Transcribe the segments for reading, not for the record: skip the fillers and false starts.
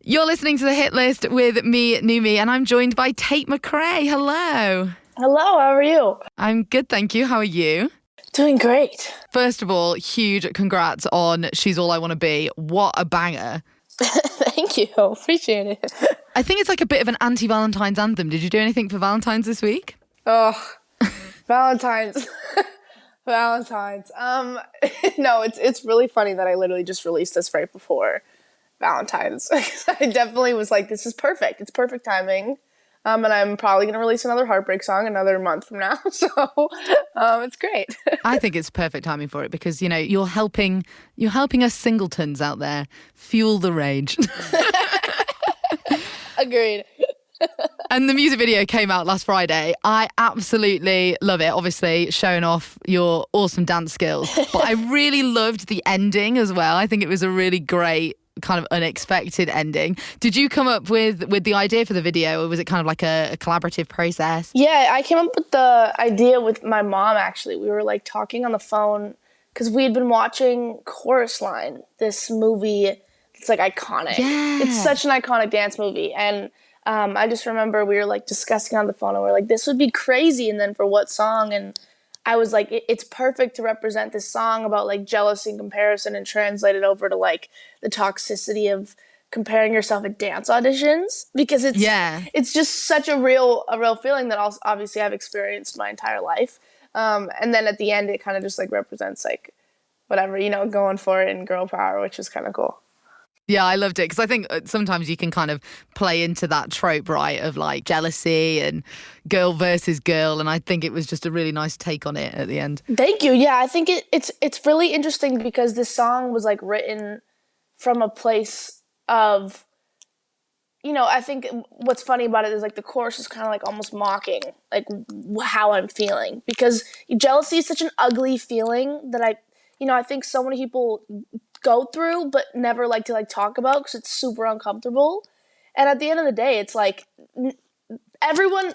You're listening to The Hit List with me, Numi, and I'm joined by Tate McRae. Hello. Hello, how are you? I'm good, thank you. How are you? Doing great. First of all, huge congrats on She's All I Want to Be. What a banger. Thank you. Appreciate it. I think it's like a bit of an anti-Valentine's anthem. Did you do anything for Valentine's this week? Oh, Valentine's. Valentine's. No, it's really funny that I literally just released this right before Valentine's. I definitely was like, this is perfect. It's perfect timing. And I'm probably going to release another heartbreak song another month from now. So it's great. I think it's perfect timing for it because, you know, you're helping us singletons out there fuel the rage. Agreed. And the music video came out last Friday. I absolutely love it. Obviously, showing off your awesome dance skills. But I really loved the ending as well. I think it was a really great kind of unexpected ending. Did you come up with the idea for the video, or was it kind of like a collaborative process? Yeah, I came up with the idea with my mom, actually. We were like talking on the phone because we had been watching Chorus Line, this movie. It's like iconic. Yeah. It's such an iconic dance movie. And I just remember we were like discussing on the phone and we are like, this would be crazy. And then for what song? And I was like, it's perfect to represent this song about like jealousy and comparison and translate it over to like the toxicity of comparing yourself at dance auditions, because it's just such a real feeling that also obviously I've experienced my entire life. And then at the end, it kind of just like represents like whatever, you know, going for it in girl power, which is kind of cool. Yeah, I loved it because I think sometimes you can kind of play into that trope, right, of like jealousy and girl versus girl. And I think it was just a really nice take on it at the end. Thank you. Yeah, I think it's really interesting because this song was like written from a place of, you know, I think what's funny about it is like the chorus is kind of like almost mocking like how I'm feeling, because jealousy is such an ugly feeling that I think so many people go through but never like to like talk about because it's super uncomfortable. And at the end of the day, it's like everyone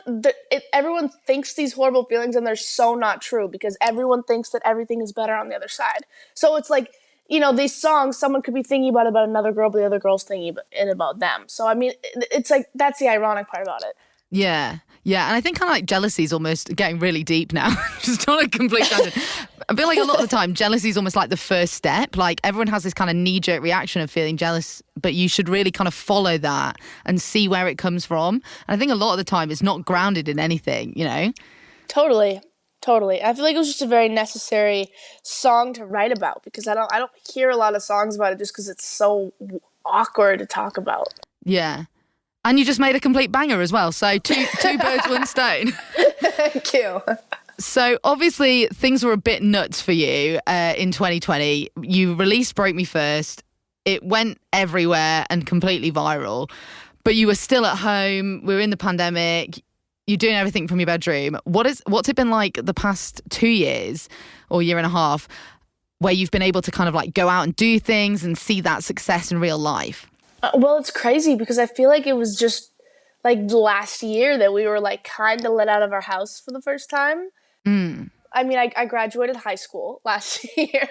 thinks these horrible feelings, and they're so not true because everyone thinks that everything is better on the other side. So it's like, you know, these songs, someone could be thinking about another girl, but the other girl's thinking about them. So I mean, it's like that's the ironic part about it. Yeah. And I think kind of like jealousy is almost getting really deep now. Just on a complete tangent. I feel like a lot of the time jealousy is almost like the first step. Like everyone has this kind of knee-jerk reaction of feeling jealous, but you should really kind of follow that and see where it comes from. And I think a lot of the time it's not grounded in anything, you know? Totally. I feel like it was just a very necessary song to write about because I don't hear a lot of songs about it just because it's so awkward to talk about. Yeah. And you just made a complete banger as well. So two birds, one stone. Thank you. So obviously things were a bit nuts for you in 2020. You released Broke Me First. It went everywhere and completely viral. But you were still at home. We were in the pandemic. You're doing everything from your bedroom. What's it been like the past 2 years or year and a half where you've been able to kind of like go out and do things and see that success in real life? Well, it's crazy because I feel like it was just like last year that we were like kind of let out of our house for the first time. I mean, I graduated high school last year.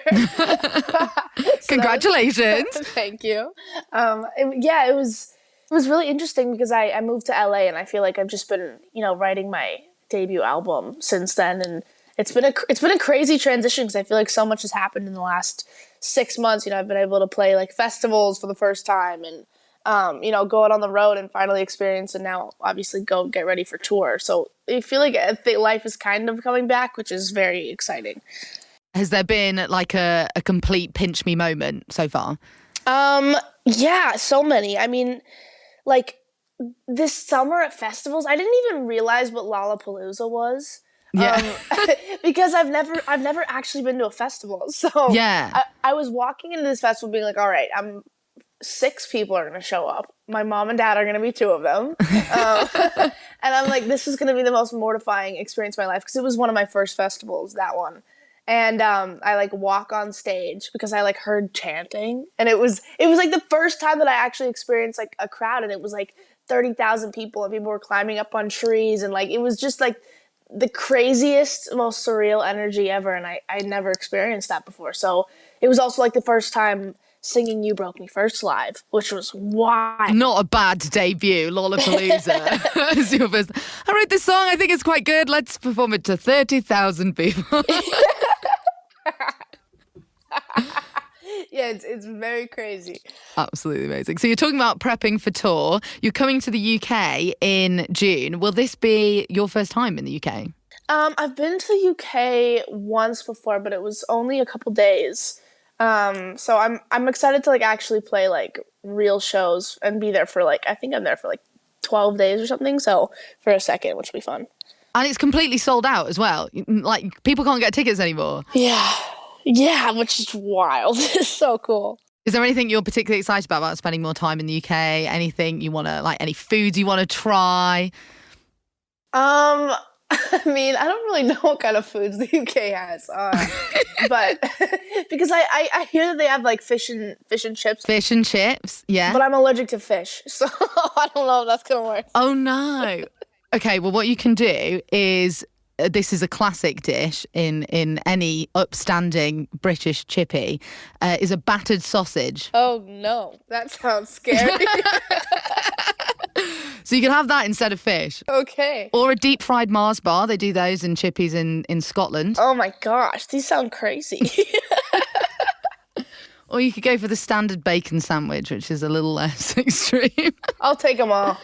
Congratulations. Thank you. It was really interesting because I moved to LA and I feel like I've just been, you know, writing my debut album since then. And it's been a crazy transition because I feel like so much has happened in the last 6 months. You know, I've been able to play like festivals for the first time and, you know, go out on the road and finally experience, and now obviously go get ready for tour. So I feel like life is kind of coming back, which is very exciting. Has there been like a complete pinch me moment so far? Yeah, so many. I mean, like this summer at festivals, I didn't even realize what Lollapalooza was. Yeah. Because I've never actually been to a festival. So yeah. I was walking into this festival being like, all right, 6 people are going to show up. My mom and dad are going to be 2 of them. And I'm like, this is going to be the most mortifying experience of my life because it was one of my first festivals, that one. And I like walk on stage because I like heard chanting, and it was like the first time that I actually experienced like a crowd, and it was like 30,000 people and people were climbing up on trees, and like it was just like the craziest, most surreal energy ever, and I never experienced that before. So it was also like the first time singing You Broke Me First live, which was wild. Not a bad debut, Lollapalooza. As your first. I wrote this song, I think it's quite good. Let's perform it to 30,000 people. Yeah, it's very crazy. Absolutely amazing. So you're talking about prepping for tour. You're coming to the UK in June. Will this be your first time in the UK? I've been to the UK once before, but it was only a couple days. So I'm excited to like actually play like real shows and be there for like, I think I'm there for like 12 days or something. So for a second, which will be fun. And it's completely sold out as well. Like people can't get tickets anymore. Yeah, which is wild. It's so cool. Is there anything you're particularly excited about spending more time in the UK? Anything you want to, like, any foods you want to try? I mean, I don't really know what kind of foods the UK has, but because I hear that they have like fish and chips. Fish and chips, yeah. But I'm allergic to fish, so I don't know if that's gonna work. Oh no. Okay, well, what you can do is. This is a classic dish in any upstanding British chippy, is a battered sausage. Oh, no. That sounds scary. So you can have that instead of fish. Okay. Or a deep-fried Mars bar. They do those in chippies in Scotland. Oh, my gosh. These sound crazy. Or you could go for the standard bacon sandwich, which is a little less extreme. I'll take them all.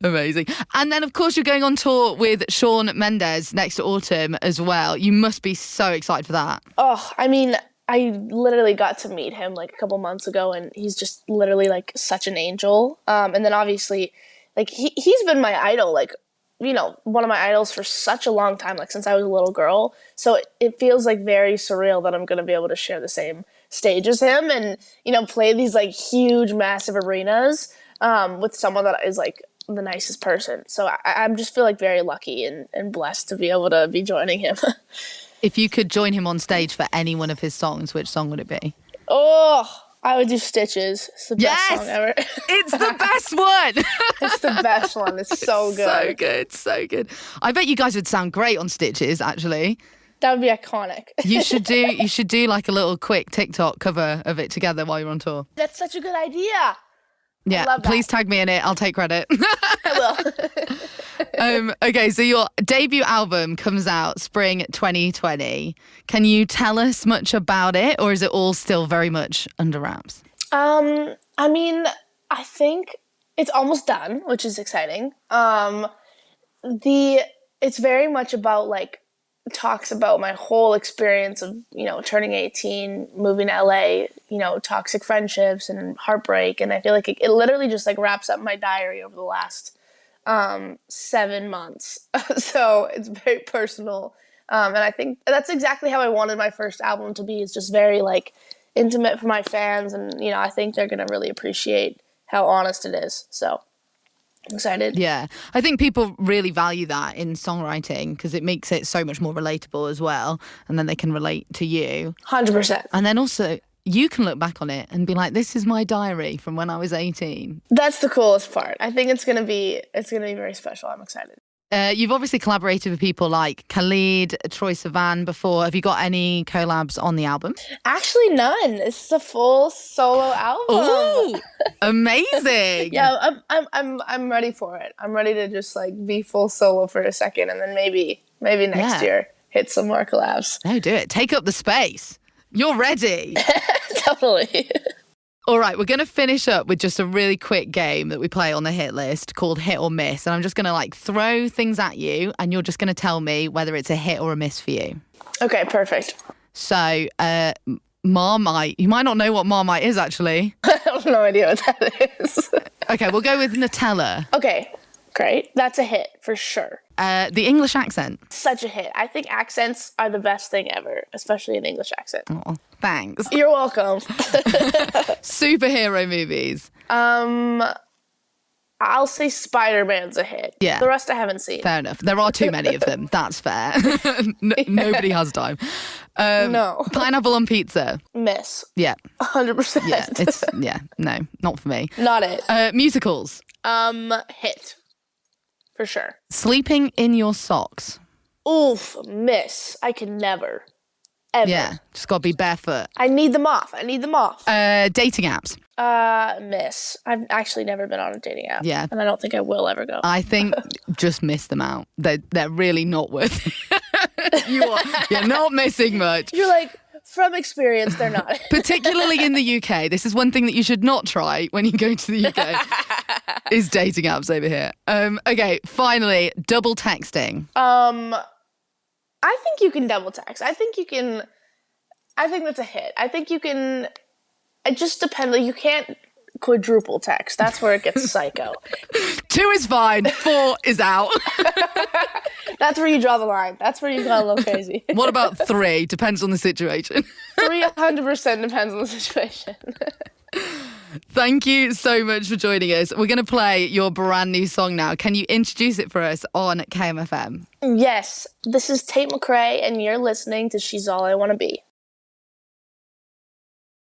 Amazing. And then, of course, you're going on tour with Shawn Mendez next autumn as well. You must be so excited for that. Oh, I mean, I literally got to meet him like a couple months ago, and he's just literally like such an angel. And then obviously, like he's been my idol, like, you know, one of my idols for such a long time, like since I was a little girl. So it feels like very surreal that I'm going to be able to share the same stage as him and, you know, play these like huge, massive arenas with someone that is like the nicest person. So I just feel like very lucky and blessed to be able to be joining him. If you could join him on stage for any one of his songs, which song would it be? Oh, I would do Stitches. It's the best song ever. It's the best one. It's the best one. It's so good. So good, so good. I bet you guys would sound great on Stitches, actually. That would be iconic. You should do like a little quick TikTok cover of it together while you're on tour. That's such a good idea. Yeah, please tag me in it. I'll take credit. I will. Okay, so your debut album comes out spring 2020. Can you tell us much about it, or is it all still very much under wraps? I mean, I think it's almost done, which is exciting. It's very much about like talks about my whole experience of, you know, turning 18, moving to LA, you know, toxic friendships and heartbreak. And I feel like it literally just like wraps up my diary over the last 7 months. So it's very personal. And I think that's exactly how I wanted my first album to be. It's just very like intimate for my fans. And, you know, I think they're going to really appreciate how honest it is. So I'm excited. Yeah, I think people really value that in songwriting because it makes it so much more relatable as well. And then they can relate to you. 100%. And then also you can look back on it and be like, this is my diary from when I was 18. That's the coolest part. I think it's gonna be very special. I'm excited. You've obviously collaborated with people like Khalid, Troye Sivan before. Have you got any collabs on the album? Actually, none. This is a full solo album. Ooh, amazing! Yeah, I'm ready for it. I'm ready to just like be full solo for a second, and then maybe next year hit some more collabs. No, do it. Take up the space. You're ready. Totally. All right, we're going to finish up with just a really quick game that we play on the hit list called Hit or Miss. And I'm just going to like throw things at you and you're just going to tell me whether it's a hit or a miss for you. Okay, perfect. So, Marmite. You might not know what Marmite is, actually. I have no idea what that is. Okay, we'll go with Nutella. Okay, great. That's a hit for sure. The English accent. Such a hit. I think accents are the best thing ever, especially an English accent. Oh, thanks. You're welcome. Superhero movies. I'll say Spider-Man's a hit. Yeah. The rest I haven't seen. Fair enough. There are too many of them. That's fair. Nobody has time. No. Pineapple on pizza. Miss. Yeah. 100%. No, not for me. Not it. Musicals. Hit. For sure. Sleeping in your socks. Oof, miss. I could never, ever. Yeah, just got to be barefoot. I need them off. Dating apps. Miss. I've actually never been on a dating app. Yeah. And I don't think I will ever go. I think just miss them out. They're really not worth it. You're not missing much. You're like, from experience, they're not. Particularly in the UK. This is one thing that you should not try when you go to the UK, is dating apps over here. Okay, finally, double texting. I think you can double text. I think that's a hit. I think you can, it just depends. Like, you can't quadruple text. That's where it gets psycho. 2 is fine. 4 is out. That's where you draw the line. That's where you go a little crazy. What about 3? Depends on the situation. 300% depends on the situation. Thank you so much for joining us. We're going to play your brand new song now. Can you introduce it for us on KMFM? Yes. This is Tate McRae, and you're listening to She's All I Want to Be.